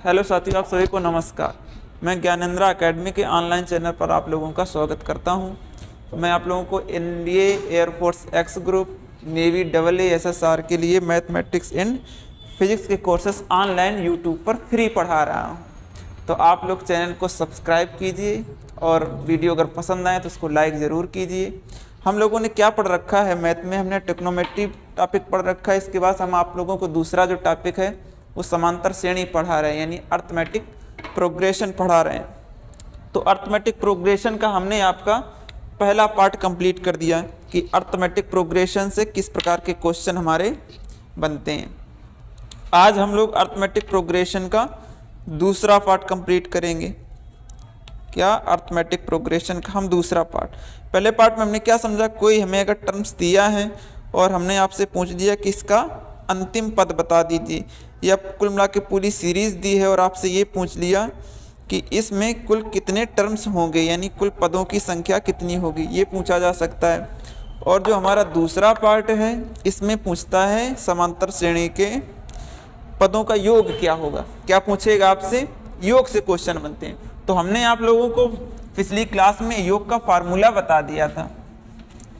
Hello साथियों, आप सभी को नमस्कार। मैं ज्ञानेंद्रा एकेडमी के ऑनलाइन चैनल पर आप लोगों का स्वागत करता हूं। मैं आप लोगों को NDA, air force x group, navy AASSR के लिए मैथमेटिक्स एंड फिजिक्स के कोर्सेस ऑनलाइन यूट्यूब पर फ्री पढ़ा रहा हूं। तो आप लोग चैनल को सब्सक्राइब कीजिए और वीडियो अगर पसंद आए तो उसको लाइक ज़रूर कीजिए। हम लोगों ने क्या पढ़ रखा है मैथ में, हमने ट्रिग्नोमेट्री टॉपिक पढ़ रखा है। इसके बाद हम आप लोगों को दूसरा जो टॉपिक है वो समांतर श्रेणी पढ़ा रहे हैं, यानी अर्थमेटिक प्रोग्रेशन पढ़ा रहे हैं। तो अर्थमेटिक प्रोग्रेशन का हमने आपका पहला पार्ट कंप्लीट कर दिया कि अर्थमेटिक प्रोग्रेशन से किस प्रकार के क्वेश्चन हमारे बनते हैं। आज हम लोग अर्थमेटिक प्रोग्रेशन का दूसरा पार्ट कंप्लीट करेंगे। क्या? अर्थमेटिक प्रोग्रेशन का हम दूसरा पार्ट। पहले पार्ट में हमने क्या समझा, कोई हमें अगर टर्म्स दिया है और हमने आपसे पूछ दिया कि इसका अंतिम पद बता दीजिए, या कुल मिला के पूरी सीरीज़ दी है और आपसे ये पूछ लिया कि इसमें कुल कितने टर्म्स होंगे, यानी कुल पदों की संख्या कितनी होगी, ये पूछा जा सकता है। और जो हमारा दूसरा पार्ट है इसमें पूछता है समांतर श्रेणी के पदों का योग क्या होगा। क्या पूछेगा आपसे? योग से क्वेश्चन बनते हैं। तो हमने आप लोगों को पिछली क्लास में योग का फार्मूला बता दिया था।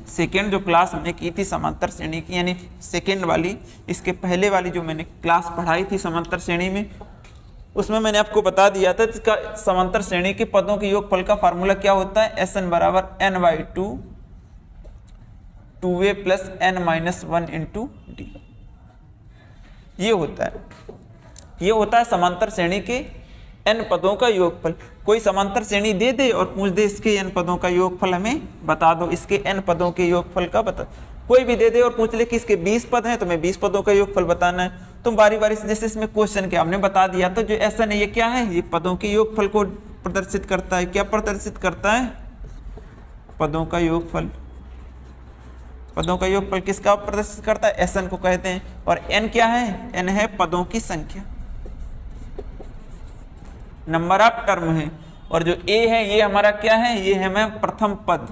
सेकेंड जो क्लास हमने की थी समांतर श्रेणी की, यानी सेकेंड वाली, इसके पहले वाली जो मैंने क्लास पढ़ाई थी समांतर श्रेणी में, उसमें मैंने आपको बता दिया था इसका समांतर श्रेणी के पदों के योगफल का फार्मूला क्या होता है। Sn बराबर n/2 2a plus n-1 into D. ये होता है समांतर श्रेणी के n पदों का योगफल। कोई समांतर श्रेणी दे दे और पूछ दे इसके n पदों का योगफल हमें बता दो, इसके n पदों के योगफल का बता। कोई भी दे दे और पूछ ले कि इसके 20 पद हैं तो मैं 20 पदों का योगफल बताना है। तो बारी बारी से, जैसे इसमें क्वेश्चन क्या हमने बता दिया, तो जो Sn है ये क्या है, ये पदों के योगफल को प्रदर्शित करता है। क्या प्रदर्शित करता है? पदों का योगफल। पदों का योगफल किसका प्रदर्शित करता है? Sn को कहते हैं। और n क्या है? n है पदों की संख्या, नंबर ऑफ टर्म है। और जो a है ये हमारा क्या है? ये है मैं प्रथम पद।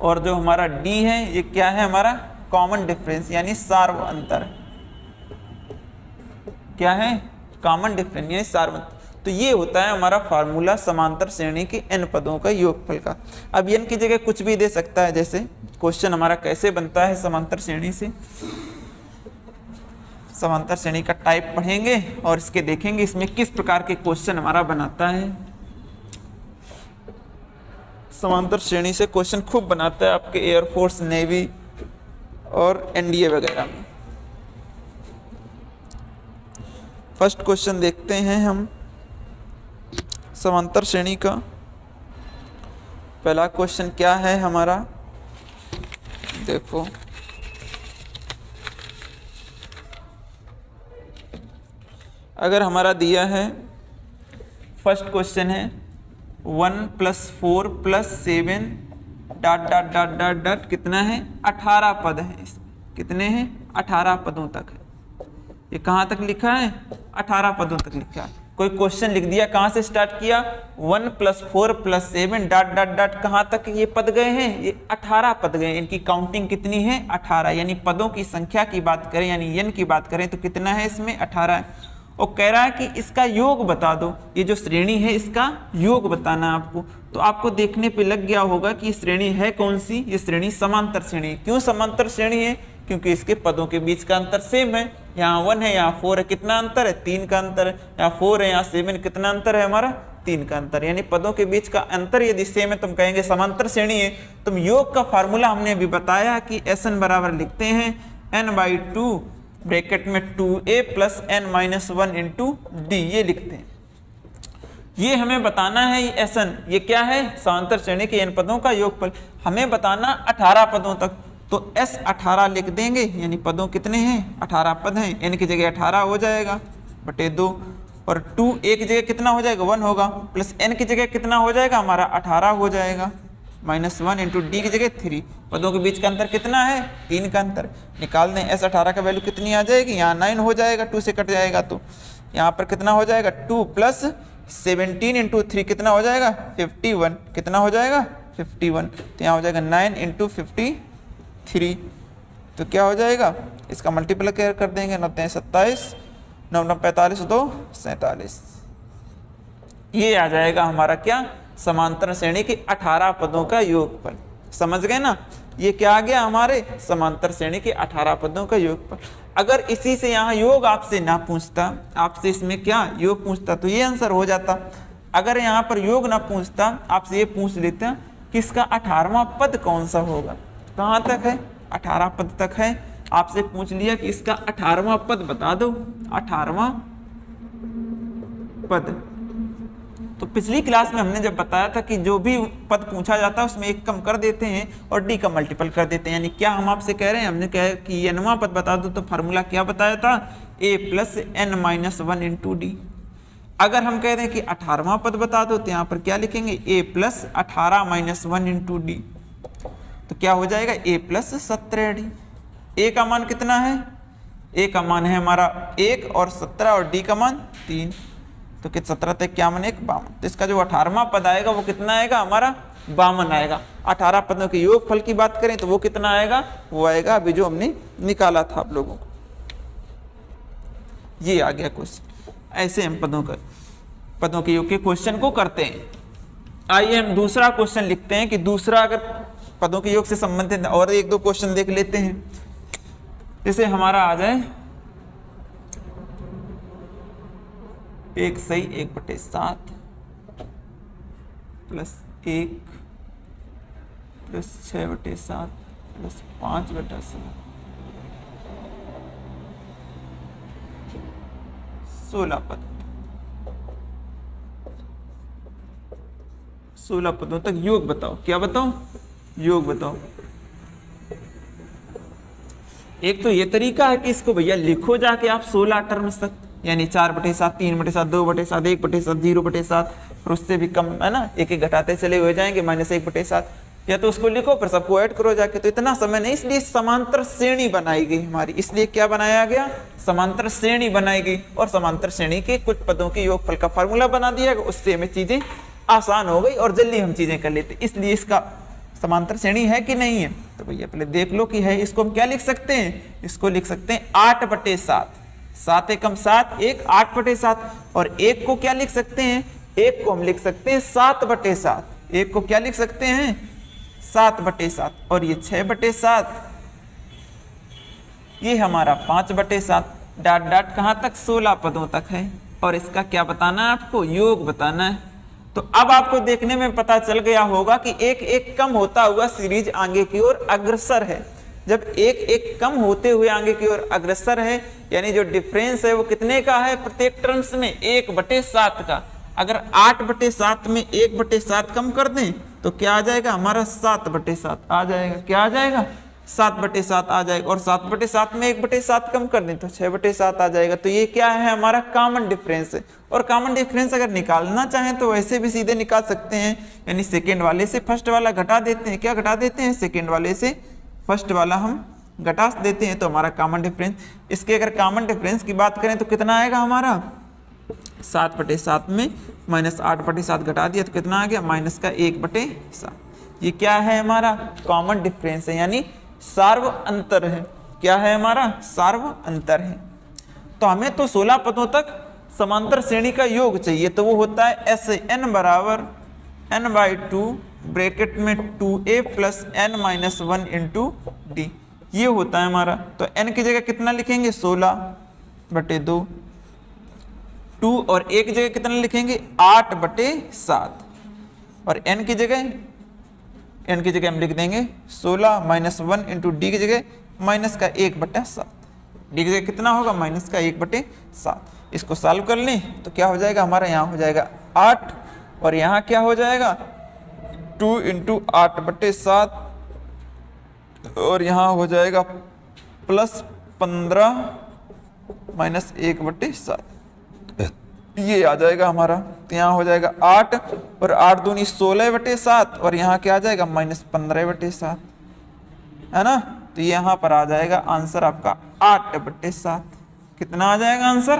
और जो हमारा d है ये क्या है? हमारा कॉमन डिफरेंस, यानी सार्व अंतर। क्या है? कॉमन डिफरेंस यानी सार्व अंतर। तो ये होता है हमारा फार्मूला समांतर श्रेणी के n पदों का योगफल का। अब n की जगह कुछ भी दे सकता है। जैसे क्वेश्चन हमारा कैसे बनता है समांतर श्रेणी से, समांतर श्रेणी का टाइप पढ़ेंगे और इसके देखेंगे इसमें किस प्रकार के क्वेश्चन हमारा बनाता है। समांतर श्रेणी से क्वेश्चन खूब बनाता है आपके एयरफोर्स, नेवी और एनडीए वगैरह में। फर्स्ट क्वेश्चन देखते हैं हम समांतर श्रेणी का। पहला क्वेश्चन क्या है हमारा, देखो। अगर हमारा दिया है, फर्स्ट क्वेश्चन है 1 + 4 + 7 ... कितना है? 18 पद है। कितने हैं? 18 पदों तक है। ये कहाँ तक लिखा है? 18 पदों तक लिखा है। कोई क्वेश्चन लिख दिया, कहाँ से स्टार्ट किया? 1 + 4 + 7 ... कहाँ तक ये पद गए हैं? ये 18 पद गए। इनकी काउंटिंग कितनी है? 18। यानी पदों की संख्या की बात करें, यानी n की बात करें तो कितना है इसमें? 18 है। और कह रहा है कि इसका योग बता दो। ये जो श्रेणी है इसका योग बताना है आपको। तो आपको देखने पे लग गया होगा कि ये श्रेणी है कौन सी? ये श्रेणी समांतर श्रेणी। क्यों समांतर श्रेणी है? क्योंकि इसके पदों के बीच का अंतर सेम है। यहाँ 1 है, यहाँ 4 है। कितना अंतर है? 3 का अंतर है। यहाँ 4 है, यहाँ 7, कितना अंतर है हमारा? 3 का अंतर। यानी पदों के बीच का अंतर यदि सेम है तुम कहेंगे समांतर श्रेणी है। तुम योग का फार्मूला हमने अभी बताया कि Sn बराबर लिखते हैं n/2 ब्रैकेट में 2a plus n-1 into D, ये लिखते हैं। ये हमें बताना है ये Sn, ये क्या है? समांतर श्रेणी के n पदों का योगफल। हमें बताना 18 पदों तक, तो S 18 लिख देंगे। यानी पदों कितने हैं? 18 पद हैं। n की जगह 18 हो जाएगा बटे 2, और 2 a की जगह कितना हो जाएगा? 1 होगा, प्लस n की जगह कितना हो जाएगा? हमारा 18 हो जाएगा, -1 इंटू डी की जगह 3। पदों के बीच का अंतर कितना है? 3 का अंतर। निकाल दें। S 18 का वैल्यू कितनी आ जाएगी? यहाँ 9 हो जाएगा, 2 से कट जाएगा तो यहाँ पर कितना हो जाएगा? 2 + 17 इंटू 3 कितना हो जाएगा? 51। कितना हो जाएगा? 51। तो यहाँ हो जाएगा 9 इंटू 53। तो क्या हो जाएगा? इसका मल्टीप्लाई कर देंगे, 9 × 27 9 9 45 2 47। ये आ जाएगा हमारा क्या, समांतर श्रेणी के 18 पदों का योगफल। समझ गए ना, ये क्या आ गया हमारे समांतर श्रेणी के 18 पदों का योगफल। अगर इसी से यहाँ योग आपसे ना पूछता, आपसे इसमें क्या योग पूछता तो ये आंसर हो जाता। अगर यहाँ पर योग ना पूछता, आपसे ये पूछ लेता कि इसका 18वां पद कौन सा होगा। कहाँ तक है, 18 पद तक है। आपसे पूछ लिया कि इसका 18वां पद बता दो, 18वां पद। तो पिछली क्लास में हमने जब बताया था कि जो भी पद पूछा जाता है उसमें एक कम कर देते हैं और डी का मल्टीपल कर देते हैं। यानी क्या हम आपसे कह रहे हैं, हमने कहा कि nवां पद बता दो, तो फार्मूला क्या बताया था, a + n - 1 × d। अगर हम कह रहे हैं कि 18वां पद बता दो, तो यहाँ पर क्या लिखेंगे, a + 18 - 1 × d। तो क्या हो जाएगा, a + 17d। a का मान कितना है, a का मान है हमारा 1 और 17 और d का मान 3। तो कि 17 × 51 = 52। तो इसका जो 18वां पद आएगा वो कितना आएगा हमारा, 52 आएगा। 18 पदों के योगफल की बात करें तो वो कितना आएगा, वो आएगा अभी जो हमने निकाला था आप लोगों को। ये आ गया क्वेश्चन। ऐसे हम पदों के योग के क्वेश्चन को करते हैं। आइए हम दूसरा क्वेश्चन लिखते हैं कि दूसरा अगर पदों के योग से संबंधित और 1 2 क्वेश्चन देख लेते हैं। जैसे हमारा आ जाए 1 सही 1/7 + 1 + 6/7 + 5/7 16 पद। 16 पदों तक योग बताओ। क्या बताओ, योग बताओ। एक तो ये तरीका है कि इसको भैया लिखो जाके आप 16 टर्म्स तक, यानी 4/7 3/7 2/7 1/7 0/7 और उससे भी कम है ना, एक एक घटाते चले हुए जाएंगे -1/7। या तो उसको लिखो फिर सबको ऐड करो जाके, तो इतना समय नहीं। इसलिए समांतर श्रेणी बनाई गई हमारी। इसलिए क्या बनाया गया, समांतर श्रेणी बनाई गई और समांतर श्रेणी के कुछ पदों के योगफल का फार्मूला बना दिया गया। उससे हमें चीजें आसान हो गई और जल्दी हम चीजें कर लेते। इसलिए इसका समांतर श्रेणी है कि नहीं है, तो भैया पहले देख लो कि है। इसको हम क्या लिख सकते हैं, इसको लिख सकते हैं 8/7। 7 एकम 7 1 8/7। और 1 को क्या लिख सकते हैं, 1 को हम लिख सकते हैं 7/7। 1 को क्या लिख सकते हैं, 7/7। और ये 6/7, ये हमारा 5/7। डाट डाट कहाँ तक, 16 पदों तक है। और इसका क्या बताना है आपको, योग बताना है। तो अब आपको देखने में पता चल गया होगा कि एक एक कम होता हुआ सीरीज आगे की ओर अग्रसर है। जब एक एक कम होते हुए आगे की ओर अग्रसर है, यानी जो डिफरेंस है वो कितने का है, प्रत्येक टर्म्स में 1/7 का। अगर 8/7 में 1/7 कम कर दें तो क्या आ जाएगा हमारा, 7/7 आ जाएगा। क्या आ जाएगा, 7/7 आ जाएगा। और 7/7 में 1/7 कम कर दें तो 6/7 आ जाएगा। तो ये क्या है, हमारा कॉमन डिफरेंस है। और कॉमन डिफरेंस अगर निकालना चाहें तो वैसे भी सीधे निकाल सकते हैं, यानी सेकेंड वाले से फर्स्ट वाला घटा देते हैं। क्या घटा देते हैं, सेकेंड वाले से फर्स्ट वाला हम घटा देते हैं, तो हमारा कॉमन डिफरेंस। इसके अगर कॉमन डिफरेंस की बात करें तो कितना आएगा हमारा, 7/7 में -8/7 घटा दिया तो कितना आ गया, -1/7। ये क्या है, हमारा कॉमन डिफरेंस है, यानी सार्व अंतर है। क्या है हमारा, सार्व अंतर है। तो हमें तो 16 पदों तक समांतर श्रेणी का योग चाहिए, तो वो होता है SN = n/2 ब्रैकेट में 2a + n-1 × d। ये होता है हमारा। तो n की जगह कितना लिखेंगे, 16/2। 2 और 1 की जगह कितना लिखेंगे, 8/7। और n की जगह हम लिख देंगे 16 - 1 × d की जगह -1/7। d की जगह कितना होगा, -1/7। इसको सॉल्व कर लें तो क्या हो जाएगा हमारा, यहाँ हो जाएगा 8 और यहाँ क्या हो जाएगा 2 × 8/7 और यहाँ हो जाएगा +15 - 1/7। ये आ जाएगा हमारा। तो यहाँ हो जाएगा 8 और 8 दूनी 16/7 और यहाँ क्या आ जाएगा -15/7, है ना। तो यहाँ पर आ जाएगा आंसर आपका 8/7। कितना आ जाएगा आंसर,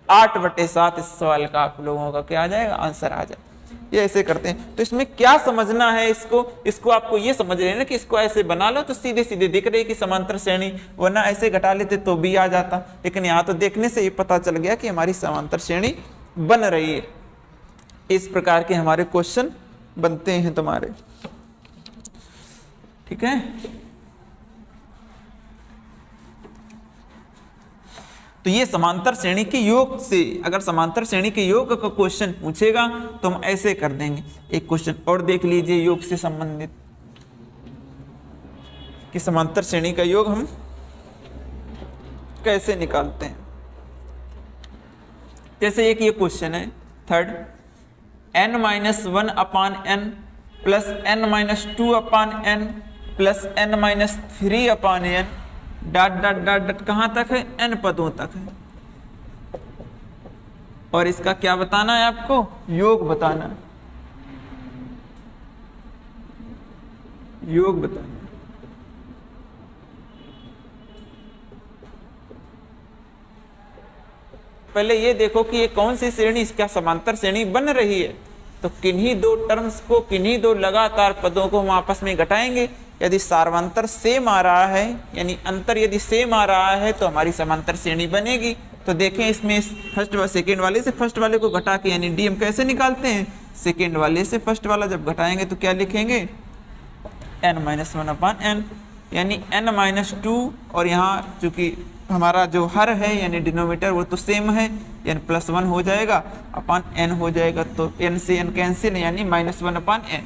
8/7। इस सवाल का आप लोगों का क्या आ जाएगा, आंसर आ जाएगा। ये ऐसे करते हैं। तो इसमें क्या समझना है, इसको आपको ये समझ लेना कि इसको ऐसे बना लो तो सीधे सीधे दिख रही कि समांतर श्रेणी, वरना ऐसे घटा लेते तो भी आ जाता। लेकिन यहाँ तो देखने से ये पता चल गया कि हमारी समांतर श्रेणी बन रही है। इस प्रकार के हमारे क्वेश्चन बनते हैं तुम्हारे, ठीक है। तो ये समांतर श्रेणी के योग से, अगर समांतर श्रेणी के योग का क्वेश्चन पूछेगा तो हम ऐसे कर देंगे। एक क्वेश्चन और देख लीजिए योग से संबंधित, कि समांतर श्रेणी का योग हम कैसे निकालते हैं। जैसे एक ये क्वेश्चन है थर्ड, n-1 अपान n प्लस n-2 अपान n प्लस n-3 अपान n dot dot dot dot कहां तक है, n पदों तक है। और इसका क्या बताना है आपको, योग बताना है, योग बताना है। पहले ये देखो कि ये कौन सी श्रेणी, इसका समांतर श्रेणी बन रही है। तो किन्हीं दो टर्म्स को, किन्हीं दो लगातार पदों को हम आपस में घटाएंगे। यदि सार्वंतर सेम आ रहा है, यानी अंतर यदि सेम आ रहा है तो हमारी समांतर श्रेणी बनेगी। तो देखें इसमें फर्स्ट सेकेंड वाले से फर्स्ट वाले को घटा के, यानी डी हम कैसे निकालते हैं, सेकेंड वाले से फर्स्ट वाला जब घटाएंगे तो क्या लिखेंगे, n-1 अपान n, यानी n-2, और यहाँ चूंकि हमारा जो हर है यानी डिनोमीटर वो तो सेम है, यानी +1 हो जाएगा अपान n हो जाएगा। तो n से n कैंसिल, यानी -1 अपान n।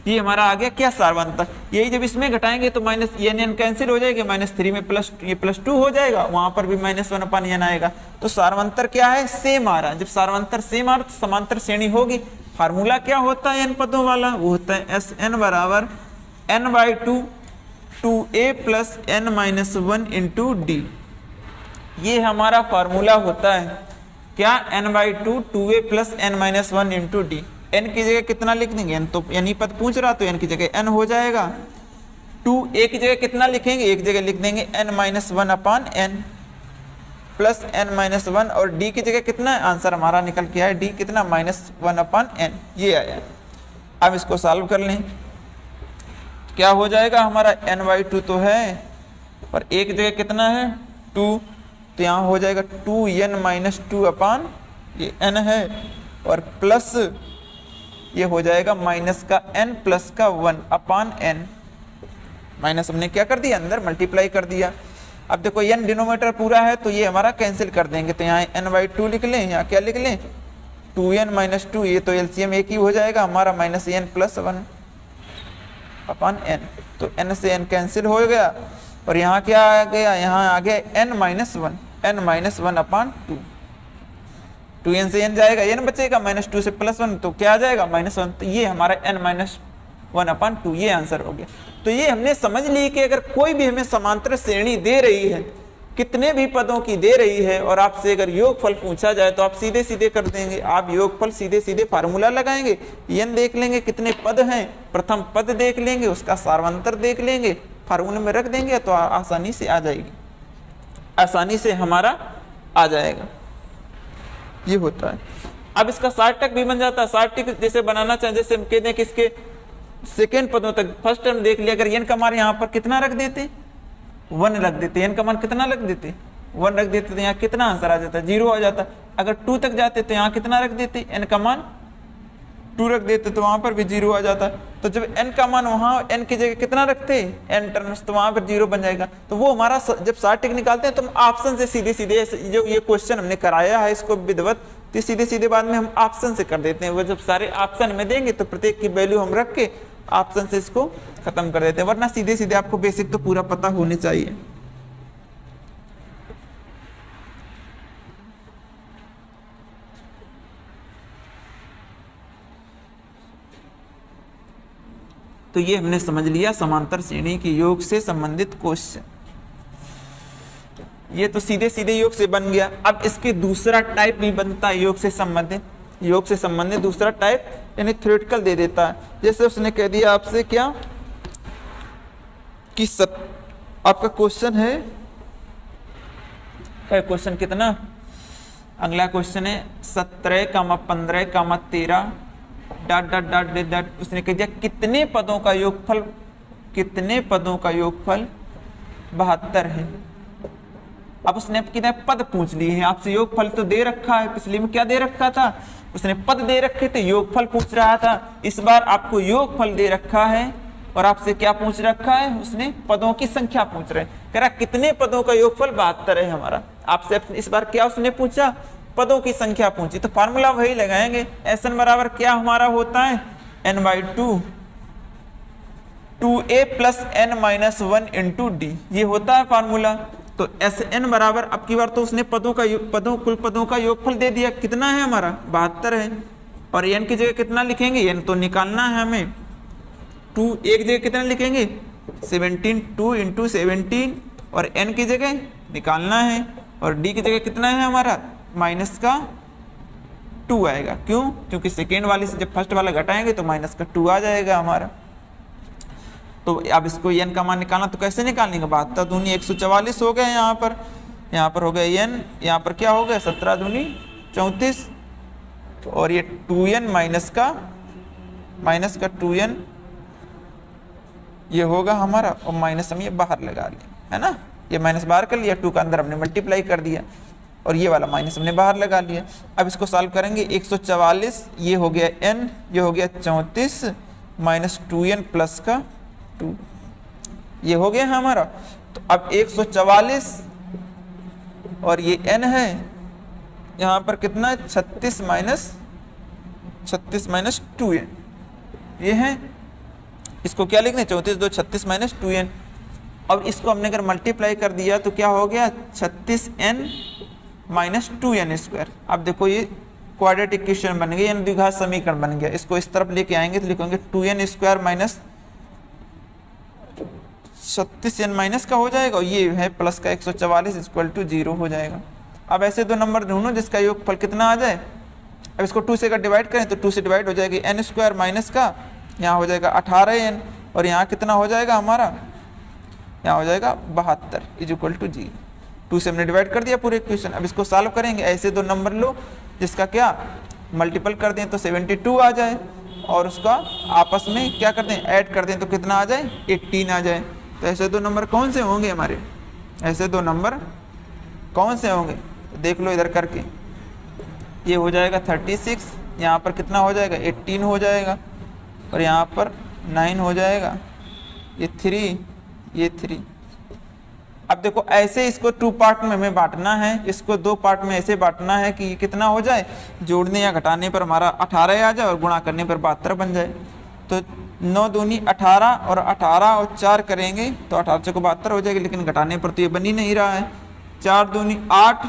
ये हमारा आ गया क्या, सार्वंतर। यही जब इसमें घटाएंगे तो माइनस n कैंसिल हो जाएगा, -3 में +2 हो जाएगा, वहां पर भी -1 अपान n आएगा। तो सार्वंतर क्या है, सेम आ रहा है। जब सार्वंतर सेम आ रहा है तो समांतर श्रेणी होगी। फार्मूला क्या होता है n पदों वाला, वो होता है Sn बराबर n/2 2a plus n-1 into D. ये हमारा फार्मूला होता है क्या, n/2 2a plus n-1 into D. n की जगह कितना लिख देंगे, n तो n ही पद पूछ रहा तो n की जगह n हो जाएगा। 2a की जगह कितना लिखेंगे, एक जगह लिख देंगे n-1 अपान n प्लस n-1, और d की जगह कितना, आंसर हमारा निकल के आया d कितना, -1 अपान n, ये आया। अब इसको सॉल्व कर लें, क्या हो जाएगा हमारा, n/2 तो है पर एक जगह कितना है 2, तो यहाँ हो जाएगा 2n-2 अपान ये n है, और प्लस ये हो जाएगा माइनस का n प्लस का 1 अपान n। माइनस हमने क्या कर दिया, अंदर मल्टीप्लाई कर दिया। अब देखो n डिनोमीटर पूरा है तो ये हमारा कैंसिल कर देंगे, तो यहाँ n/2 लिख लें, यहाँ क्या लिख लें 2n-2, ये तो एलसीएम एक ही हो जाएगा हमारा, -n प्लस 1 अपान n। तो n से n कैंसिल हो गया, और यहाँ क्या आ गया, यहाँ आ गया n-1 अपान 2। 2n से n जाएगा, n बचेगा, -2 से +1 तो क्या आ जाएगा, -1। तो ये हमारा n-1 अपान 2, ये आंसर हो गया। तो ये हमने समझ ली कि अगर कोई भी हमें समांतर श्रेणी दे रही है, कितने भी पदों की दे रही है, और आपसे अगर योगफल पूछा जाए तो आप सीधे सीधे कर देंगे। आप योगफल सीधे सीधे फार्मूला लगाएंगे, n देख लेंगे कितने पद हैं, प्रथम पद देख लेंगे, उसका सार्वंतर देख लेंगे, फार्मूले में रख देंगे तो आसानी से आ जाएगी, आसानी से हमारा आ जाएगा। ये होता है। अब इसका सार्थक भी बन जाता है। सार्थक जैसे बनाना चाहे, जैसे हम कहते हैं कि इसके सेकेंड पदों तक फर्स्ट टर्म देख लिया, अगर n का मान यहाँ पर कितना रख देते, 1 रख देते, n का मान कितना रख देते, 1 रख देते, तो यहाँ कितना आंसर आ जाता, 0 आ जाता। अगर 2 तक जाते तो यहाँ कितना रख देते, n का मान 2 रख देते तो वहां पर भी 0 आ जाता। तो जब n का मान वहां n की जगह कितना रखते n टर्म्स, तो वहां पर 0 बन जाएगा। तो वो हमारा जब सार्थक निकालते हैं तो हम ऑप्शन से सीधे सीधे, जो ये क्वेश्चन हमने कराया है इसको विधिवत, तो सीधे सीधे बाद में हम ऑप्शन से कर देते हैं। वो जब सारे ऑप्शन में देंगे तो प्रत्येक की वैल्यू हम रख के ऑप्शन से इसको खत्म कर देते हैं, वरना सीधे सीधे आपको बेसिक तो पूरा पता होने चाहिए। तो ये हमने समझ लिया समांतर श्रेणी के योग से संबंधित क्वेश्चन। ये तो सीधे सीधे योग से बन गया। अब इसके दूसरा टाइप भी बनता है योग से संबंधित, योग से संबंधित दूसरा टाइप यानी थ्योरेटिकल दे देता है। जैसे उसने कह दिया आपसे क्या कि आपका क्वेश्चन है, क्वेश्चन कितना, अगला क्वेश्चन है 17, 15, 13 डॉट डॉट डॉट डॉट, उसने कह दिया कितने पदों का योगफल, कितने पदों का योगफल 72 है। अब उसने कितने पद पूछ लिए हैं आपसे, योगफल तो दे रखा है, पिछले में क्या दे रखा था, उसने पद दे रखे थे, योगफल पूछ रहा था। इस बार आपको योगफल दे रखा है और आपसे क्या पूछ रखा है, उसने पदों की संख्या पूछ रहे, कह रहा कितने पदों का योगफल 72 है हमारा। आपसे इस बार क्या उसने पूछा, पदों की संख्या पूछी, तो फार्मूला वही लगाएंगे, Sn बराबर क्या हमारा होता है, n/2 2a plus n-1 into D, ये होता है फार्मूला। तो Sn बराबर, अब की बार तो उसने कुल पदों का योगफल दे दिया, कितना है हमारा 72 है, और n की जगह कितना लिखेंगे, n तो निकालना है हमें, 2 एक जगह कितना लिखेंगे 17, 2 इंटू 17, और n की जगह निकालना है, और d की जगह कितना है हमारा -2 आएगा। क्यों, क्योंकि सेकेंड वाले से जब फर्स्ट वाला घटाएंगे तो -2 आ जाएगा हमारा। तो अब इसको n का मान निकालना, तो कैसे निकालेंगे, 72 दूनी 144 हो गए, यहाँ पर हो गया n, यहाँ पर क्या हो गया 17 दूनी 34, और ये 2n माइनस का 2n ये होगा हमारा, और माइनस हम ये बाहर लगा लें, है ना, ये माइनस बाहर कर लिया, 2 का अंदर हमने मल्टीप्लाई कर दिया, और ये वाला माइनस हमने बाहर लगा लिया। अब इसको सॉल्व करेंगे, 144 ये हो गया n, ये हो गया 34 माइनस 2n प्लस का 2, ये हो गया हमारा। तो अब 144 और ये n है, यहाँ पर कितना है 36 माइनस 2n, ये है, इसको क्या लिखना है 34 2 36 माइनस 2n। अब इसको हमने अगर मल्टीप्लाई कर दिया तो क्या हो गया 36n माइनस 2n स्क्वायर। अब देखो ये क्वाड्रेटिक इक्वेशन बन गई, यानी द्विघात समीकरण बन गया। इसको इस तरफ लेके आएंगे तो लिखेंगे 2n square minus 36n minus का हो जाएगा, और ये है प्लस का 144 इक्वल टू 0 हो जाएगा। अब ऐसे दो नंबर ढूंढो जिसका योगफल कितना आ जाए। अब इसको 2 से अगर डिवाइड करें तो 2 से डिवाइड हो जाएगी, n स्क्वायर माइनस का यहाँ हो जाएगा 18n, और यहाँ कितना हो जाएगा हमारा, यहाँ हो जाएगा 72 इज इक्वल टू 0। 2 से हमने डिवाइड कर दिया पूरे इक्वेशन। अब इसको सॉल्व करेंगे, ऐसे दो नंबर लो जिसका क्या मल्टीपल कर दें तो 72 आ जाए, और उसका आपस में क्या कर दें ऐड कर दें तो कितना आ जाए 18 आ जाए। तो ऐसे दो नंबर कौन से होंगे हमारे, ऐसे दो नंबर कौन से होंगे, तो देख लो इधर करके, ये हो जाएगा 36, यहाँ पर कितना हो जाएगा 18 हो जाएगा, और यहाँ पर 9 हो जाएगा, ये 3, ये 3। अब देखो ऐसे इसको 2 पार्ट में हमें बांटना है, इसको 2 पार्ट में ऐसे बांटना है कि ये कितना हो जाए, जोड़ने या घटाने पर हमारा 18 आ जाए और गुणा करने पर 72 बन जाए। तो 9 दूनी 18, और 18 और 4 करेंगे तो 18 से 72 हो जाएगी, लेकिन घटाने पर तो ये बन ही नहीं रहा है। 4 दूनी 8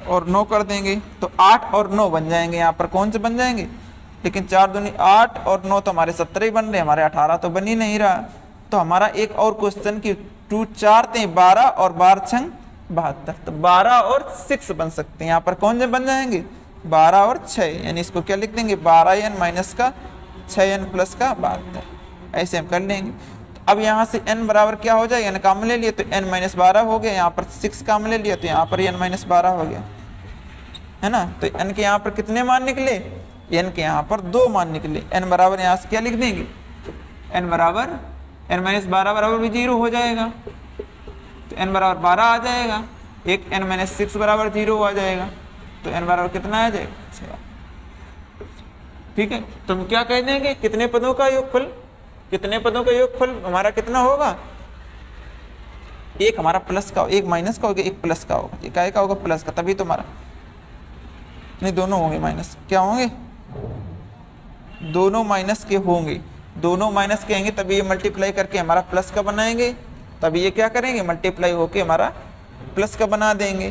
और 9 कर देंगे तो 8 और 9 बन जाएंगे, यहाँ पर कौन से बन जाएंगे, लेकिन 4 दूनी 8 और 9 तो हमारे 17 ही बन रहे, हमारे 18 तो बन ही नहीं रहा। तो हमारा एक और क्वेश्चन की 2 4 12 और 12 6 72, तो 12 और 6 बन सकते हैं, यहाँ पर कौन से बन जाएंगे 12 और 6, यानी इसको क्या लिख देंगे 12n माइनस का 6n प्लस का 72, ऐसे हम कर लेंगे। तो अब यहाँ से n बराबर क्या हो जाएगा, n काम ले लिए तो n माइनस 12 हो गया, यहाँ पर 6 काम ले लिया तो यहाँ पर n माइनस 12 हो गया, है ना। तो n के यहाँ पर कितने मान निकले, n के यहाँ पर 2 मान निकले। n बराबर यहाँ से क्या लिख देंगे, n बराबर n माइनस 12 बराबर भी 0 हो जाएगा, तो n बराबर 12 आ जाएगा, एक n माइनस 6 बराबर 0 आ जाएगा, तो n बराबर कितना आ जाएगा 6। ठीक है, तो हम क्या कह देंगे कितने पदों का योगफल, कितने पदों का योगफल हमारा कितना होगा, एक हमारा प्लस का, एक माइनस का होगा, एक प्लस का होगा, एक का होगा प्लस का, तभी तो हमारा नहीं दोनों होंगे माइनस, क्या होंगे दोनों माइनस के होंगे, दोनों माइनस के आएंगे तभी ये मल्टीप्लाई करके हमारा प्लस का बनाएंगे, तभी ये क्या करेंगे मल्टीप्लाई होके हमारा प्लस का बना देंगे।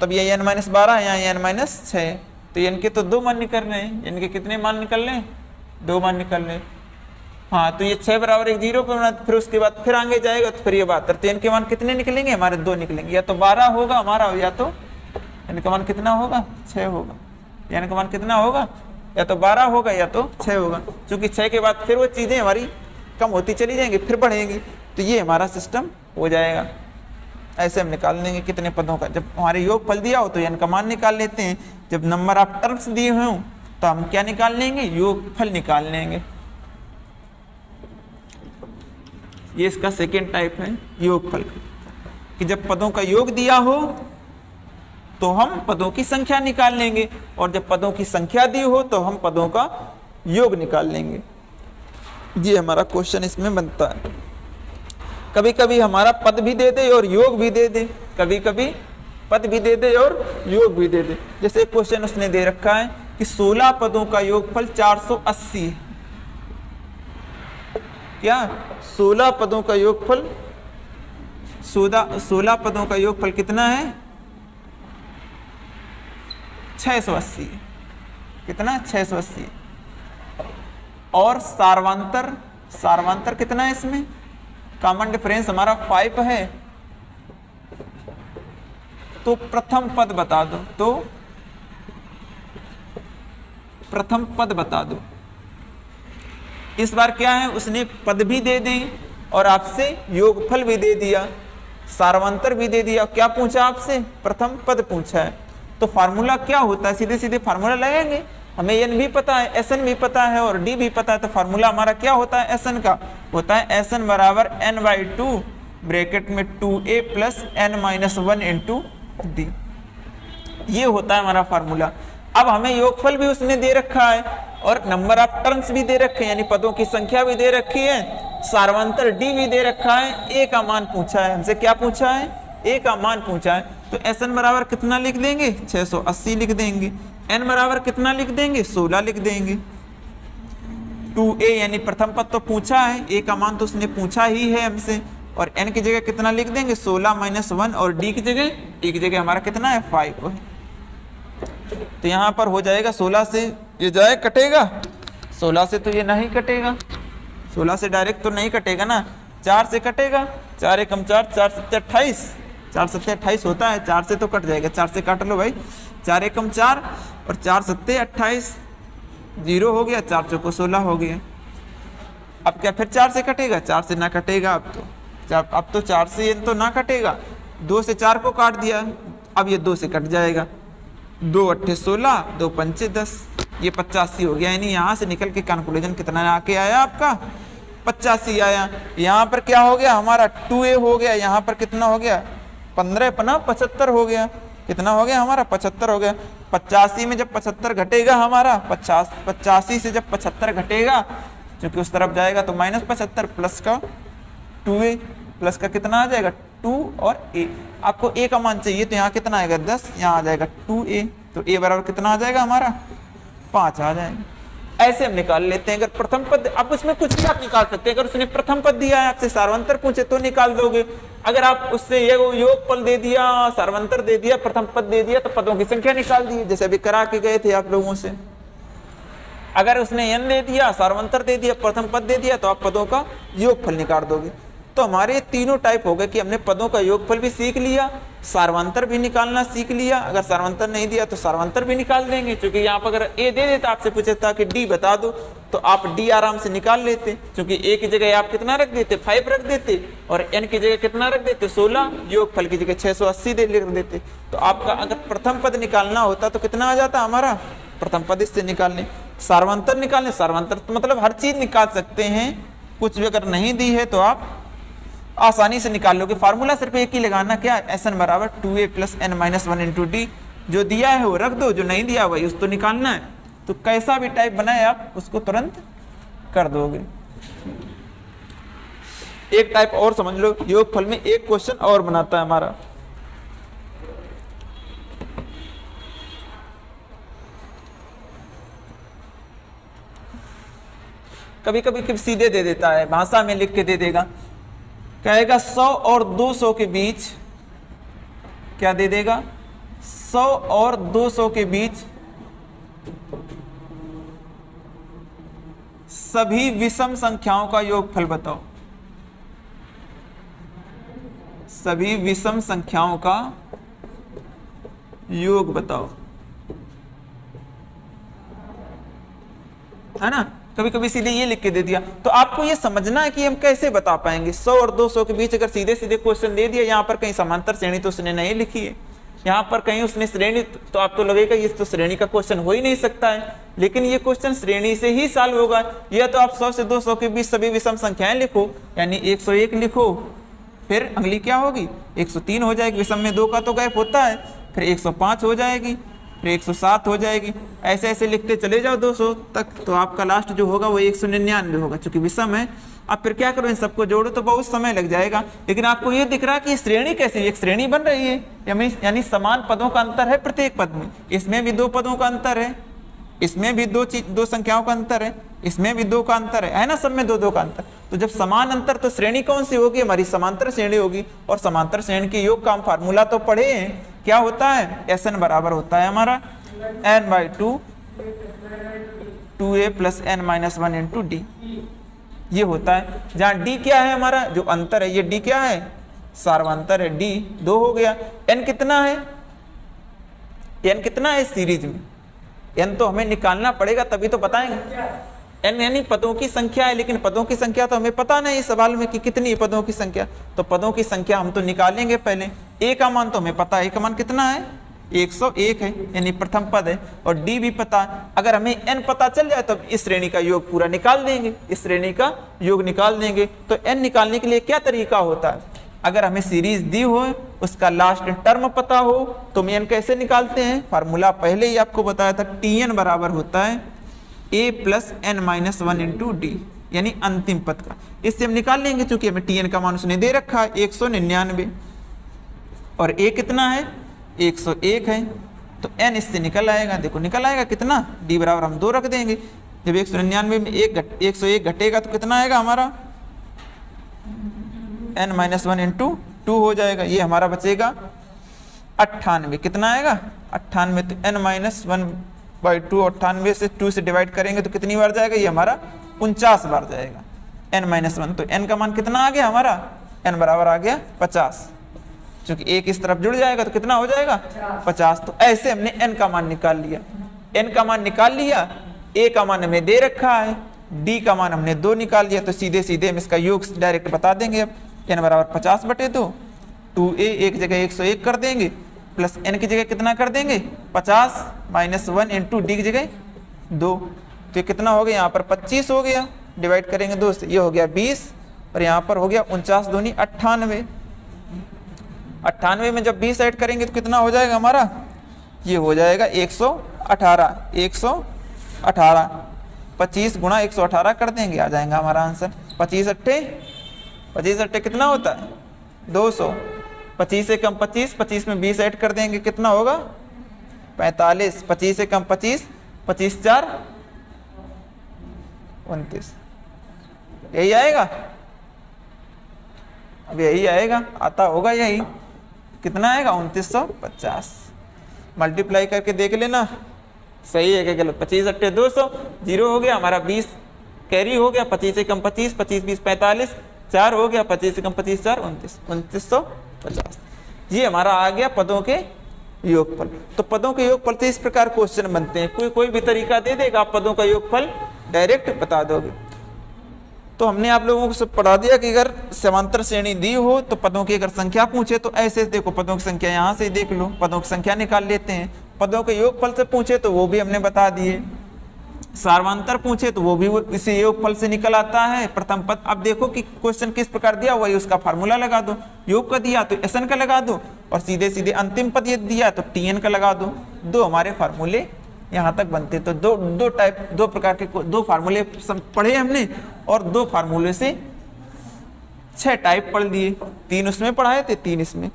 तब ये n माइनस 12 है, यहाँ n माइनस 6, तो n के तो 2 मान निकल रहे हैं, n के कितने मान निकल रहे हैं 2 मान निकल रहे हैं। हाँ, तो ये 6 बराबर एक 0 पे बना, फिर उसके बाद फिर आगे जाएगा तो फिर ये 72, तो n के मान कितने निकलेंगे हमारे 2 निकलेंगे, या तो 12 होगा हमारा, या तो n का मान कितना होगा 6 होगा, n का मान कितना होगा या तो 12 होगा या तो 6 होगा, क्योंकि 6 के बाद फिर वो चीज़ें हमारी कम होती चली जाएंगी फिर बढ़ेंगी, तो ये हमारा सिस्टम हो जाएगा। ऐसे हम निकाल लेंगे कितने पदों का, जब हमारे योग फल दिया हो तो n का मान निकाल लेते हैं, जब नंबर ऑफ टर्म्स दिए हों तो हम क्या निकाल लेंगे, योगफल निकाल लेंगे। ये इसका सेकेंड टाइप है योगफल कि जब पदों का योग दिया हो तो हम पदों की संख्या निकाल लेंगे, और जब पदों की संख्या दी हो तो हम पदों का योग निकाल लेंगे। ये हमारा क्वेश्चन इसमें बनता है। कभी कभी हमारा पद भी दे दे और योग भी दे दे, कभी कभी पद भी दे दे और योग भी दे दे। जैसे क्वेश्चन उसने दे रखा है कि 16 पदों का योगफल 480 है। क्या 16 पदों का योगफल 16 पदों का योगफल कितना है, 680 है। कितना, 680। और सार्वांतर कितना है, इसमें कॉमन डिफरेंस हमारा 5 है। तो प्रथम पद बता दो, तो प्रथम पद बता दो। इस बार क्या है, उसने पद भी दे दी और आपसे योगफल भी दे दिया, सार्वांतर भी दे दिया। क्या पूछा आपसे, प्रथम पद पूछा है। तो फार्मूला क्या होता है, सीधे सीधे फार्मूला लगाएंगे। हमें एन भी पता है, एस एन भी पता है और डी भी पता है। तो फार्मूला हमारा क्या होता है, एस एन का होता है एस एन बराबर एन बाई 2 ब्रैकेट में 2a plus n minus 1 into D. ये होता है हमारा फार्मूला। अब हमें योगफल भी उसने दे रखा है और नंबर ऑफ टर्म्स भी दे रखे हैं, यानी पदों की संख्या भी दे रखी है, सार्वंतर डी भी दे रखा है, ए का मान पूछा है हमसे। क्या पूछा है, ए का मान पूछा है। तो एस एन बराबर कितना लिख देंगे, 680 लिख देंगे। एन बराबर कितना लिख देंगे, 16 लिख देंगे। 2a यानी प्रथम पद तो पूछा है, ए का मान तो उसने पूछा ही है हमसे, और n की जगह कितना लिख देंगे, 16 माइनस 1, और d की जगह हमारा कितना है, 5 है। तो यहाँ पर हो जाएगा 16 से ये जाए कटेगा, 16 से तो ये नहीं कटेगा, 16 से डायरेक्ट तो नहीं कटेगा ना, 4 से कटेगा। 4 एकम 4, 4 सत्ते 28, 4 सत्ते 28 होता है, 4 से तो कट जाएगा, 4 से काट लो भाई। 4 एकम 4 और 4 सत्ते 28, 0 हो गया, 4 चौको 16 हो गया। अब क्या फिर 4 से कटेगा, 4 से ना कटेगा। अब तो 4 से ये तो ना कटेगा, 2 से 4 को काट दिया, अब ये 2 से कट जाएगा। 2 अट्ठे 16, 2 पंचे 10, ये 85 हो गया। यानी यहाँ से निकल के कैलकुलेशन कितना आके आया आपका, 85 आया। यहाँ पर क्या हो गया हमारा, 2a हो गया। यहाँ पर कितना हो गया, 15 पना 75 हो गया। कितना हो गया हमारा, 75 हो गया। 85 में जब 75 घटेगा हमारा, 85 से जब 75 घटेगा, क्योंकि उस तरफ जाएगा तो माइनस 75 प्लस का 2a, प्लस का कितना आ जाएगा 2 और a। आपको a का मान चाहिए तो यहाँ कितना आएगा 10, यहाँ आ जाएगा 2a। तो a बराबर कितना आ जाएगा हमारा, 5 आ जाएगा। ऐसे हम निकाल लेते हैं। अगर प्रथम पद, आप उसमें कुछ भी आप निकाल सकते हैं। अगर उसने प्रथम पद दिया है, आपसे सार्वंतर पूछे तो निकाल दोगे। अगर आप उससे ये योगफल दे दिया, सार्वंतर दे दिया, प्रथम पद दे दिया, तो पदों की संख्या निकाल दी, जैसे अभी करा के गए थे आप लोगों से। अगर उसने n दे दिया, सार्वंतर दे दिया, प्रथम पद दे दिया, तो आप पदों का योगफल निकाल दोगे। तो हमारे तीनों टाइप हो गए कि हमने पदों का योगफल भी सीख लिया, सार्वंतर भी निकालना सीख लिया। अगर सार्वंतर नहीं दिया तो सार्वंतर भी निकाल देंगे, क्योंकि यहाँ पर अगर a दे देता, आपसे पूछे था कि d बता दो, तो आप d आराम से निकाल लेते, क्योंकि a की जगह आप कितना रख देते, 5 रख देते, और n की जगह कितना रख देते, 16, योगफल की जगह 680 लिख देते। तो आपका अगर प्रथम पद निकालना होता तो कितना आ जाता हमारा, प्रथम पद इससे निकालने। सार्वंतर निकालने, सार्वंतर तो मतलब हर चीज निकाल सकते हैं, कुछ भी अगर नहीं दी है तो आप आसानी से निकाल लोगे। फार्मूला सिर्फ एक ही लगाना, क्या, एस एन बराबर 2a plus n minus 1 into D. जो दिया है वो रख दो, जो नहीं दिया वही उसको निकालना है। तो कैसा भी टाइप बनाए आप उसको तुरंत कर दोगे। एक टाइप और समझ लो, योगफल में एक क्वेश्चन और बनाता है हमारा। कभी कभी सीधे दे देता है, भाषा में लिख के दे देगा, कहेगा 100 और 200 के बीच, क्या दे देगा, 100 और 200 के बीच सभी विषम संख्याओं का योगफल बताओ। सभी विषम संख्याओं का योग बताओ, है ना। कभी कभी सीधे ये लिख के दे दिया, तो आपको ये समझना है कि हम कैसे बता पाएंगे। 100 और 200 के बीच अगर सीधे सीधे क्वेश्चन दे दिया, यहाँ पर कहीं समांतर श्रेणी तो उसने नहीं लिखी है, यहाँ पर कहीं उसने श्रेणी, तो आप तो लगेगा ये तो श्रेणी का क्वेश्चन हो ही नहीं सकता है, लेकिन ये क्वेश्चन श्रेणी से ही सॉल्व होगा। या तो आप 100 से 200 के बीच सभी विषम संख्याएं लिखो, यानी 101 लिखो, फिर अगली क्या होगी 103 हो जाएगी, विषम में 2 का तो गैप होता है, फिर 105 हो जाएगी, फिर 107 हो जाएगी, ऐसे ऐसे लिखते चले जाओ 200 तक, तो आपका लास्ट जो होगा वो 199 होगा, चूंकि विषम है। अब फिर क्या करो, इन सबको जोड़ो तो बहुत समय लग जाएगा, लेकिन आपको ये दिख रहा है कि श्रेणी कैसी, एक श्रेणी बन रही है, यानी समान पदों का अंतर है प्रत्येक पद में। इसमें भी 2 पदों का अंतर है, इसमें भी 2 संख्याओं का अंतर है, इसमें भी 2 का अंतर है ना, सब में 2 का अंतर। तो जब समान अंतर, तो श्रेणी कौन सी होगी, हमारी समांतर श्रेणी होगी। और समांतर श्रेणी के योग का हम फार्मूला तो पढ़े हैं, क्या होता है, SN बराबर होता है हमारा n/2 2a + n-1 into D, ये होता है। जहाँ d क्या है हमारा, जो अंतर है, ये d क्या है, सार्वंतर है, d 2 हो गया। n कितना है, n कितना है सीरीज में, n तो हमें निकालना पड़ेगा तभी तो बताएंगे। n यानी पदों की संख्या है, लेकिन पदों की संख्या तो हमें पता नहीं सवाल में कि कितनी है पदों की संख्या, तो पदों की संख्या हम तो निकालेंगे पहले। a का मान तो हमें पता है, a का मान कितना है 101 है, यानी प्रथम पद है, और d भी पता है। अगर हमें n पता चल जाए तो इस श्रेणी का योग पूरा निकाल देंगे, इस श्रेणी का योग निकाल देंगे। तो n निकालने के लिए क्या तरीका होता है, अगर हमें सीरीज दी हो, उसका लास्ट टर्म पता हो, तो हम n कैसे निकालते हैं, फार्मूला पहले ही आपको बताया था, tn बराबर होता है a + n-1 इंटू डी, यानी अंतिम पद का। इससे हम निकाल लेंगे, चूंकि हमें tn का मान उसने दे रखा है 199, और a कितना है 101 है, तो n इससे निकल आएगा, देखो निकल आएगा कितना, d बराबर हम 2 रख देंगे। जब 199 में 101 घटेगा तो कितना आएगा हमारा n-1 इंटू 2 हो जाएगा, ये हमारा बचेगा 98। कितना आएगा 98, तो n-1/2, 98 से 2 से डिवाइड करेंगे तो कितनी बार जाएगा, ये हमारा 49 बार जाएगा n-1। तो n का मान कितना आ गया हमारा, n बराबर आ गया 50, क्योंकि एक इस तरफ जुड़ जाएगा तो कितना हो जाएगा 50। तो ऐसे हमने n का मान निकाल लिया, n का मान निकाल लिया, a का मान हमें दे रखा है, d का मान हमने 2 निकाल लिया, तो सीधे सीधे हम इसका योग डायरेक्ट बता देंगे। अब n बराबर 50/2, 2a एक जगह 101 कर देंगे, प्लस n की जगह कितना कर देंगे 50 - 1 इंटू डी की जगह 2, तो कितना हो गया यहाँ पर 25 हो गया, डिवाइड करेंगे 2 से, ये हो गया 20, और यहाँ पर हो गया 49 दूनी 98। 98 में जब 20 ऐड करेंगे तो कितना हो जाएगा हमारा, ये हो जाएगा 118। 25 गुणा 118 कर देंगे, आ जाएगा हमारा आंसर 25 अट्ठे कितना होता है 200। 25 से कम 25, 25 में 20 ऐड कर देंगे, कितना होगा 45। 25 से कम 25, 25 4 29, यही आएगा, अब यही आएगा, आता होगा यही, कितना आएगा 2950। मल्टीप्लाई करके देख लेना सही है क्या गलत। 25 अट्ठे 200, 0 हो गया हमारा, 20 कैरी हो गया, 25 से कम 25, 25 20 45, 4 हो गया, 25 से कम 25 4 2950। ये हमारा आ गया पदों के योगफल। तो पदों के योगफल से इस प्रकार क्वेश्चन बनते हैं, कोई भी तरीका दे देगा, आप पदों का योगफल डायरेक्ट बता दोगे। तो हमने आप लोगों को सब पढ़ा दिया कि अगर समांतर श्रेणी दी हो तो पदों की अगर संख्या पूछे तो ऐसे देखो, पदों की संख्या यहाँ से देख लो, पदों की संख्या निकाल लेते हैं। पदों के योगफल से पूछे तो वो भी हमने बता दिए, सार्वंतर पूछे तो वो भी इसी योगफल से निकल आता है प्रथम पद। अब देखो कि क्वेश्चन किस प्रकार दिया हुआ है, उसका फार्मूला लगा दो, योग का दिया तो SN का लगा दो, और सीधे सीधे अंतिम पद ये दिया तो TN का लगा दो। 2 हमारे फार्मूले यहाँ तक बनते। तो दो प्रकार के 2 फार्मूले पढ़े हमने, और 2 फार्मूले से 6 टाइप पढ़ लिए, 3 उसमें पढ़ाए थे, 3 इसमें।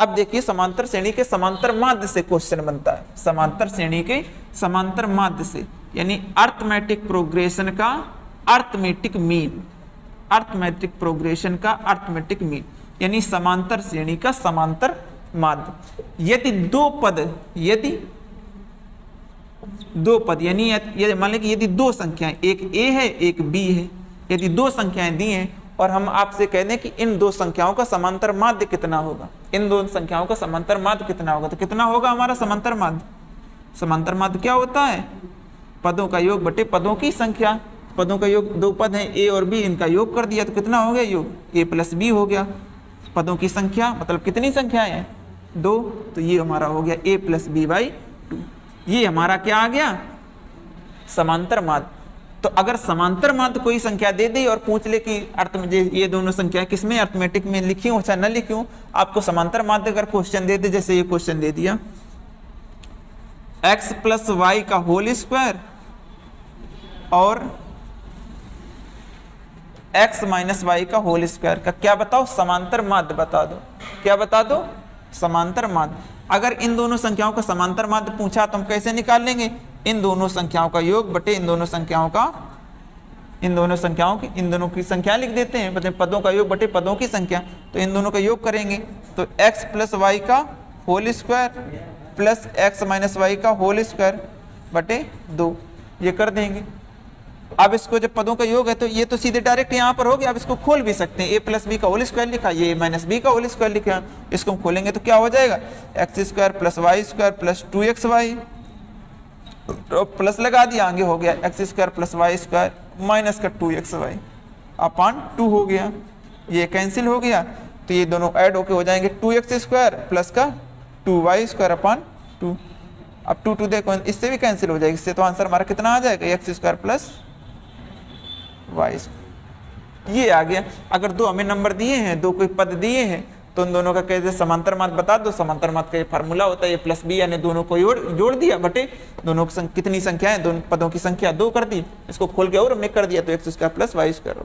अब देखिए समांतर श्रेणी के समांतर माध्य से क्वेश्चन बनता है, समांतर श्रेणी के समांतर माध्य से, यानी अर्थमेटिक प्रोग्रेशन का अर्थमेटिक मीन, अर्थमेटिक प्रोग्रेशन का अर्थमेटिक मीन, यानी समांतर श्रेणी का समांतर माध्य। यदि 2 पद यानी मान लें कि यदि 2 संख्याएं, एक a है एक b है, यदि 2 संख्याएं दी हैं और हम आपसे कह दें कि इन 2 संख्याओं का समांतर माध्य कितना होगा, इन 2 संख्याओं का समांतर माध्य कितना होगा, तो कितना होगा हमारा समांतर माध्य। समांतर माध्य क्या होता है, पदों का योग बटे पदों की संख्या। पदों का योग, 2 पद हैं a और b, इनका योग कर दिया तो कितना हो गया योग, a + b हो गया। पदों की संख्या मतलब कितनी संख्याएं हैं, 2, तो ये हमारा हो गया a प्लस बी बाई 2। ये हमारा क्या आ गया, समांतर माध्य। तो अगर समांतर माध्य कोई संख्या दे दी और पूछ ले कि अर्थ में ये दोनों संख्या किसमें अर्थमेटिक में लिखी हूं चाहे न लिखी हूं, आपको समांतर माध्य अगर क्वेश्चन दे दे, जैसे ये क्वेश्चन दे दिया x प्लस वाई का होल स्क्वायर और x माइनस वाई का होल स्क्वायर का क्या बताओ, समांतर माध्य बता दो। क्या बता दो, समांतर माध्य। अगर इन दोनों संख्याओं का समांतर माध्य पूछा तो हम कैसे निकाल लेंगे, इन दोनों संख्याओं का योग बटे इन दोनों की संख्या लिख देते हैं, मतलब पदों का योग बटे पदों की संख्या। तो इन दोनों का योग करेंगे तो x प्लस वाई का whole square plus x minus y का होल स्क्वायर बटे 2, ये कर देंगे। अब इसको जब पदों का योग है तो ये तो सीधे डायरेक्ट यहाँ पर हो गया। अब इसको खोल भी सकते हैं, a प्लस बी का होल स्क्वायर लिखा, ये माइनस बी का होल स्क्वायर लिखा, इसको हम खोलेंगे तो क्या हो जाएगा, x square plus y square plus 2xy, तो प्लस लगा दिया, आगे हो गया x square plus y square minus का 2xy अपान 2 हो गया, ये कैंसिल हो गया। तो ये दोनों ऐड होके हो जाएंगे 2x स्क्वायर प्लस का 2y स्क्वायर अपान 2। अब 2 देखो इससे भी कैंसिल हो जाएगी, इससे तो आंसर हमारा कितना आ जाएगा, x square plus y square. ये आ गया। अगर दो हमें नंबर दिए हैं, दो कोई पद दिए हैं, तो उन दोनों का कैसे समांतर माध्य बता दो। समांतर माध्य का ये फार्मूला होता है ए प्लस बी, यानी दोनों को जोड़ दिया बटे दोनों की कितनी संख्या है, दोनों पदों की संख्या 2 कर दी, इसको खोल के और हमने कर दिया तो x square plus y square.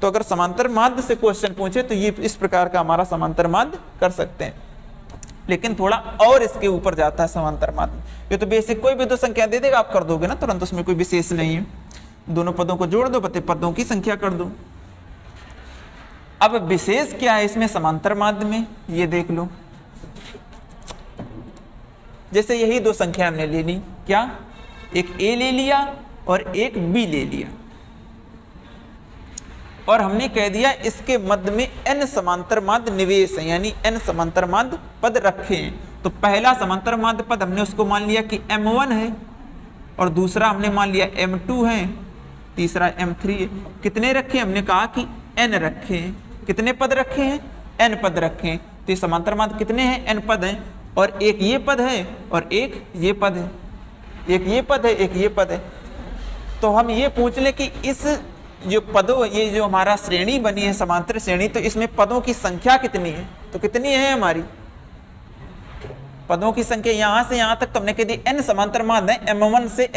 तो अगर समांतर माध्य से क्वेश्चन पूछे तो ये इस प्रकार का हमारा समांतर माध्य कर सकते हैं, लेकिन थोड़ा और इसके ऊपर जाता है समांतर माध्य। ये तो बेसिक कोई भी दो संख्या दे देगा आप कर दोगे ना तुरंत, उसमें कोई विशेष नहीं है। दोनों पदों को जोड़ दो, बते पदों की संख्या कर दो। अब विशेष क्या है इसमें समांतर माध्य में, ये देख लो। जैसे यही दो संख्या हमने ले ली, क्या, एक a ले लिया और एक b ले लिया, और हमने कह दिया इसके मध्य में n समांतर माध्य निवेश है, यानी n समांतर माध्य पद रखे हैं। तो पहला समांतर माध्य पद हमने उसको मान लिया कि m1 है, और दूसरा हमने मान लिया m2 है, तीसरा m3 है। कितने रखे, हमने कहा कि n रखे हैं। कितने पद रखे हैं, n पद रखे हैं। तो ये समांतर माध्य कितने हैं, n पद हैं, और एक ये पद है और एक ये पद है, एक ये पद है, एक ये पद है। तो हम ये पूछ ले कि इस जो पदों, ये जो हमारा श्रेणी बनी है समांतर श्रेणी, तो इसमें पदों की संख्या कितनी है, तो कितनी है हमारी पदों की संख्या, यहां से यहां तक तो हमने कह दी n समांतर माध्य है, m1 से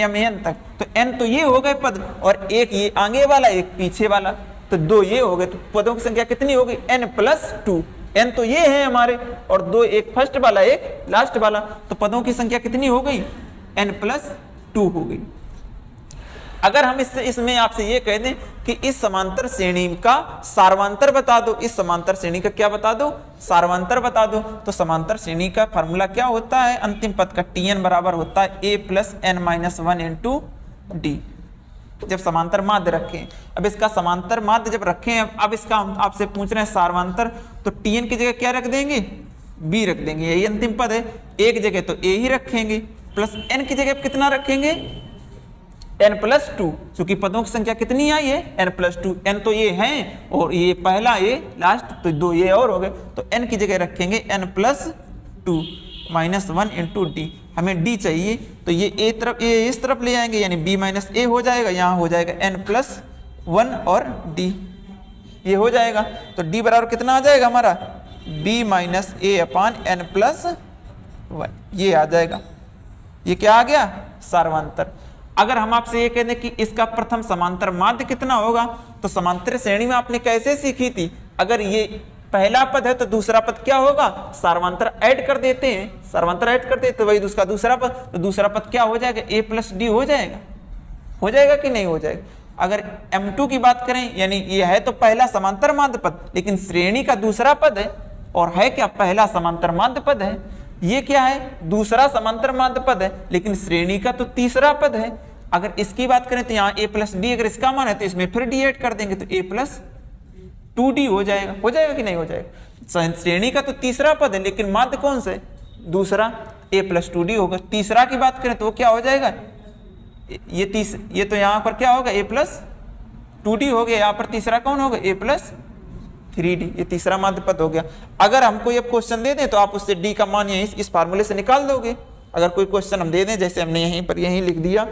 mn तक। तो n तो ये हो गए पद, और एक ये आगे वाला एक पीछे वाला, तो दो ये हो गए। तो पदों की संख्या कितनी होगी, n प्लस 2। n तो ये है हमारे, और दो, एक फर्स्ट वाला एक लास्ट वाला, तो पदों की संख्या कितनी हो गई, n प्लस 2 हो गई। अगर हम इसमें आपसे ये कह दें कि इस समांतर श्रेणी का सार्वांतर बता दो, इस समांतर श्रेणी का क्या बता दो, सार्वांतर बता दो, तो समांतर श्रेणी का फॉर्मूला क्या होता है, अंतिम पद का tn बराबर होता है a plus n minus 1 into D, जब समांतर माध्य रखें। अब इसका समांतर माध्य जब रखें, अब इसका हम आपसे पूछ रहे हैं सार्वांतर, तो tn की जगह क्या रख देंगे, b रख देंगे, यही अंतिम पद है। एक जगह तो a ही रखेंगे, प्लस n की जगह कितना रखेंगे, n प्लस 2, क्योंकि पदों की संख्या कितनी आई है, n प्लस 2। n तो ये हैं और ये पहला ये लास्ट, तो दो ये और हो गए, तो n की जगह रखेंगे n plus 2 minus 1 into D. हमें d चाहिए, तो ये a तरफ, ये इस तरफ ले आएंगे, यानी b माइनस a हो जाएगा, यहाँ हो जाएगा n प्लस 1 और d, ये हो जाएगा। तो d बराबर कितना आ जाएगा हमारा, b minus a upon n plus 1, ये आ जाएगा। ये क्या आ गया, सार्वांतर। अगर हम आपसे ये कह दें कि इसका प्रथम समांतर माध्य कितना होगा, तो समांतर श्रेणी में आपने कैसे सीखी थी, अगर ये पहला पद है तो दूसरा पद क्या होगा, सार्वांतर ऐड कर देते हैं, सार्वांतर ऐड कर देते, वही उसका दूसरा पद, तो दूसरा पद क्या हो जाएगा, a प्लस डी हो जाएगा, हो जाएगा कि नहीं हो जाएगा। अगर m2 की बात करें, यानी ये है तो पहला समांतर माध्य पद, लेकिन श्रेणी का दूसरा पद है, और है क्या, पहला समांतर माध्य पद है। ये क्या है, दूसरा समांतर माध्य पद है, लेकिन श्रेणी का तो तीसरा पद है। अगर इसकी बात करें तो यहाँ a प्लस डी, अगर इसका मान है तो इसमें फिर डी ऐड कर देंगे, तो a प्लस 2d हो जाएगा कि नहीं हो जाएगा। श्रेणी का तो तीसरा पद है, लेकिन माध्य कौन से, दूसरा, a प्लस 2d होगा। तीसरा की बात करें तो वो क्या हो जाएगा, ये तो यहाँ पर क्या होगा, a प्लस 2d हो गया, यहाँ पर तीसरा कौन होगा, a प्लस 3d, ये तीसरा माध्य पद हो गया। अगर हमको ये क्वेश्चन दे दें तो आप उससे d का मान यहीं इस फार्मूले से निकाल दोगे। अगर कोई क्वेश्चन हम दे दें, जैसे हमने यहीं पर यहीं लिख दिया,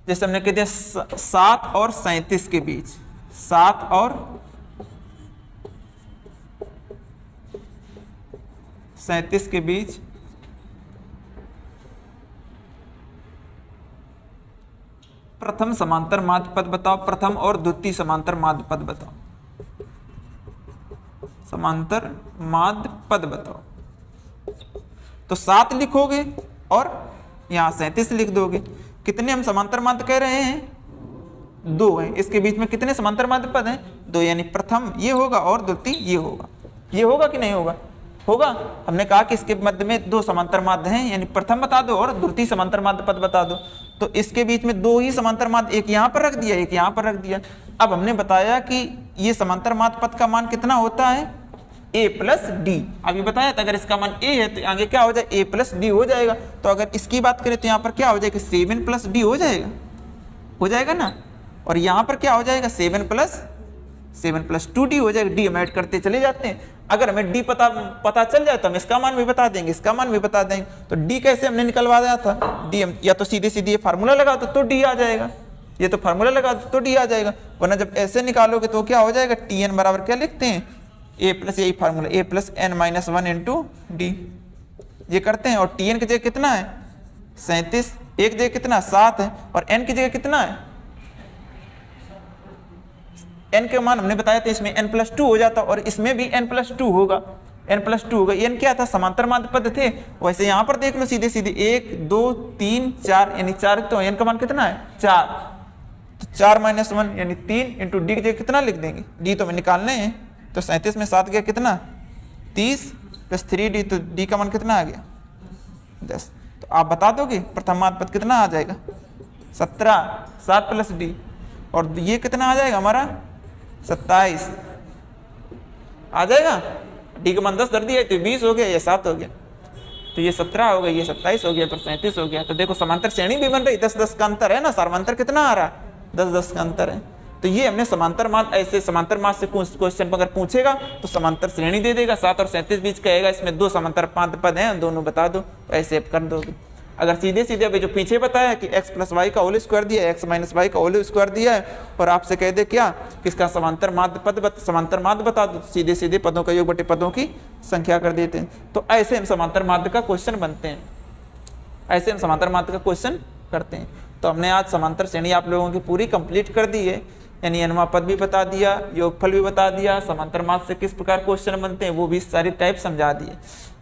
जैसे हमने कह दिया 7 और 37 के बीच, 7 और 37 के बीच प्रथम समांतर माध्य पद बताओ, प्रथम और द्वितीय समांतर माध्य पद बताओ, समांतर माध्य पद बताओ। तो 7 लिखोगे और यहां 37 लिख दोगे। कितने हम समांतर माध्य कह रहे हैं? 2 हैं। इसके बीच में कितने समांतर माध्य पद हैं? 2, यानी प्रथम ये होगा और द्वितीय ये होगा। ये होगा कि नहीं होगा? होगा। हमने कहा कि इसके मध्य में 2 समांतर माध्य हैं, यानी प्रथम बता दो और द्वितीय समांतर माध्य पद बता दो। तो इसके बीच में 2 ही समांतर माध्य, एक यहाँ पर रख दिया, एक यहाँ पर रख दिया। अब हमने बताया कि ये समांतर माध्य पद का मान कितना होता है? a plus D. अभी बताया था अगर इसका मान a है तो आगे क्या हो जाए? a प्लस डी हो जाएगा। तो अगर इसकी बात करें तो यहाँ पर क्या हो जाएगा? 7 प्लस डी हो जाएगा ना। और यहाँ पर क्या हो जाएगा? 7 प्लस 2d हो जाएगा। डी हम ऐड करते चले जाते हैं। अगर हमें डी पता चल जाए तो हम इसका मान भी बता देंगे, इसका मान भी बता देंगे। तो डी कैसे हमने निकलवाया था? डी हम या तो सीधे सीधे फार्मूला लगा दो तो डी आ जाएगा, ये तो फार्मूला लगा दो तो डी आ जाएगा। वरना जब ऐसे निकालोगे तो क्या हो जाएगा? tn बराबर क्या लिखते हैं? a प्लस, यही formula, a plus n minus 1 into D. ये करते हैं। और tn की जगह कितना है? 37, एक जगह कितना? 7 है। और n की जगह कितना है? n के मान हमने बताया था इसमें n प्लस 2 हो जाता और इसमें भी n प्लस 2 होगा। n प्लस 2 होगा। n क्या था? समांतर माध्य पद थे। वैसे यहाँ पर देख लो सीधे सीधे 1 2 3 4, यानी 4। तो n का मान कितना है? 4। तो 4 माइनस 1 यानी 3 इंटू डी की जगह कितना लिख देंगे? डी तो हमें निकालने हैं। तो 37 में 7 गया कितना? 30 प्लस 3d, तो डी का मान कितना आ गया? 10। तो आप बता दोगे प्रथम माध्य पद कितना आ जाएगा? 17, 7 प्लस डी। और ये कितना आ जाएगा हमारा? 27 आ जाएगा। डी का मान 10 कर दिया तो 20 हो गया, ये 7 हो गया। तो ये 17 हो गया, ये 27 हो गया, पर 37 हो गया। तो देखो समांतर श्रेणी भी बन रही, 10-10 का अंतर है ना। सार्वंतर कितना आ रहा है? 10-10 का अंतर है। तो ये हमने समांतर माध्य, ऐसे समांतर माध्य से क्वेश्चन अगर पूछेगा तो समांतर श्रेणी दे देगा। 7 और 37 बीच कहेगा इसमें 2 समांतर माध्य पद हैं, दोनों बता दो, ऐसे आप कर दोगे। अगर सीधे सीधे अभी जो पीछे बताया कि x प्लस वाई का होल स्क्वायर दिया है, x माइनस वाई का होल स्क्वायर दिया है, और आपसे कह दे क्या किसका समांतर माध्य पद, समांतर माध्य बता दो, सीधे सीधे पदों का योग बटे पदों की संख्या कर देते हैं। तो ऐसे हम समांतर माध्य का क्वेश्चन बनते हैं, ऐसे हम समांतर माध्य का क्वेश्चन करते हैं। तो हमने आज समांतर श्रेणी आप लोगों की पूरी कंप्लीट कर दी है, यानी अनुमा पद भी बता दिया, योगफल भी बता दिया, समांतर माध्य से किस प्रकार क्वेश्चन बनते हैं वो भी सारी टाइप समझा दिए।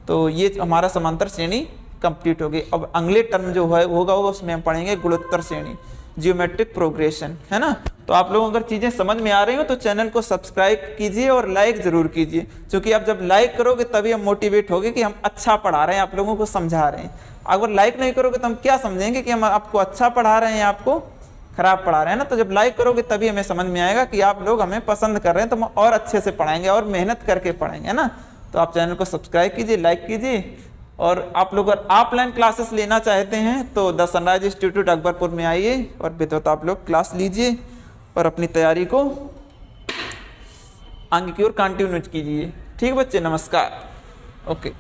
तो ये हमारा समांतर श्रेणी कंप्लीट हो गई। अब अगले टर्म जो है होगा उसमें हम पढ़ेंगे गुणोत्तर श्रेणी, जियोमेट्रिक प्रोग्रेशन, है ना। तो आप लोगों अगर चीज़ें समझ में आ रही हो तो चैनल को सब्सक्राइब कीजिए और लाइक जरूर कीजिए, क्योंकि आप जब लाइक करोगे तभी हम मोटिवेट होंगे कि हम अच्छा पढ़ा रहे हैं, आप लोगों को समझा रहे हैं। अगर लाइक नहीं करोगे तो हम क्या समझेंगे कि हम आपको अच्छा पढ़ा रहे हैं, आपको खराब पढ़ा रहे हैं ना। तो जब लाइक करोगे तभी हमें समझ में आएगा कि आप लोग हमें पसंद कर रहे हैं, तो हम और अच्छे से पढ़ाएंगे और मेहनत करके पढ़ाएंगे, है ना। तो आप चैनल को सब्सक्राइब कीजिए, लाइक कीजिए। और आप लोग अगर ऑफलाइन क्लासेस लेना चाहते हैं तो द सनराइज इंस्टीट्यूट अकबरपुर में आइए और विधिवत आप लोग क्लास लीजिए और अपनी तैयारी को आगे की ओर कंटिन्यू कीजिए। ठीक बच्चे, नमस्कार। ओके।